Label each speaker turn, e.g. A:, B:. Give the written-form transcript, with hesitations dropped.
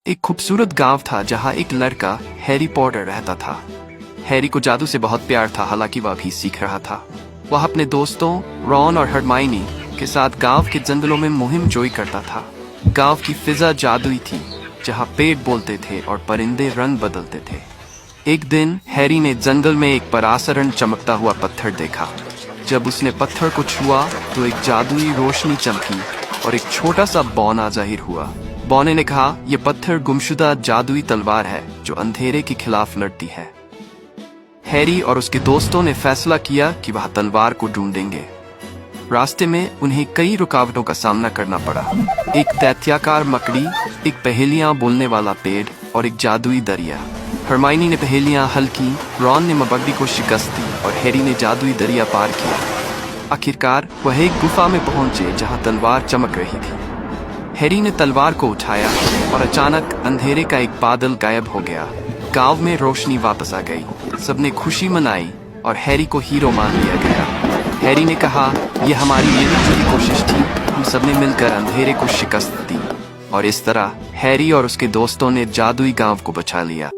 A: एक खूबसूरत गांव था जहां एक लड़का हैरी पॉटर रहता था। हैरी को जादू से बहुत प्यार था, हालांकि वह भी सीख रहा था। वह अपने दोस्तों रॉन और हरमाइनी के साथ गांव के जंगलों में मुहिम जोई करता था। गांव की फिजा जादुई थी, जहां पेड़ बोलते थे और परिंदे रंग बदलते थे। एक दिन हैरी ने जंगल में एक परासरण चमकता हुआ पत्थर देखा। जब उसने पत्थर को छुआ तो एक जादुई रोशनी चमकी और एक छोटा सा बौना जाहिर हुआ। बौने ने कहा, यह पत्थर गुमशुदा जादुई तलवार है जो अंधेरे के खिलाफ लड़ती है। हैरी और उसके दोस्तों ने फैसला किया कि वह तलवार को ढूंढेंगे। रास्ते में उन्हें कई रुकावटों का सामना करना पड़ा। एक दैत्याकार मकड़ी, एक पहेलियां बोलने वाला पेड़ और एक जादुई दरिया। हरमाइनी ने पहेलियां हल की, रॉन ने मकड़ी को शिकस्त दी और हैरी ने जादुई दरिया पार किया। आखिरकार वह एक गुफा में पहुंचे जहां तलवार चमक रही थी। हैरी ने तलवार को उठाया और अचानक अंधेरे का एक बादल गायब हो गया। गांव में रोशनी वापस आ गई। सबने खुशी मनाई और हैरी को हीरो मान लिया गया। हैरी ने कहा, यह हमारी मिलजुली कोशिश थी, हम सबने मिलकर अंधेरे को शिकस्त दी। और इस तरह हैरी और उसके दोस्तों ने जादुई गांव को बचा लिया।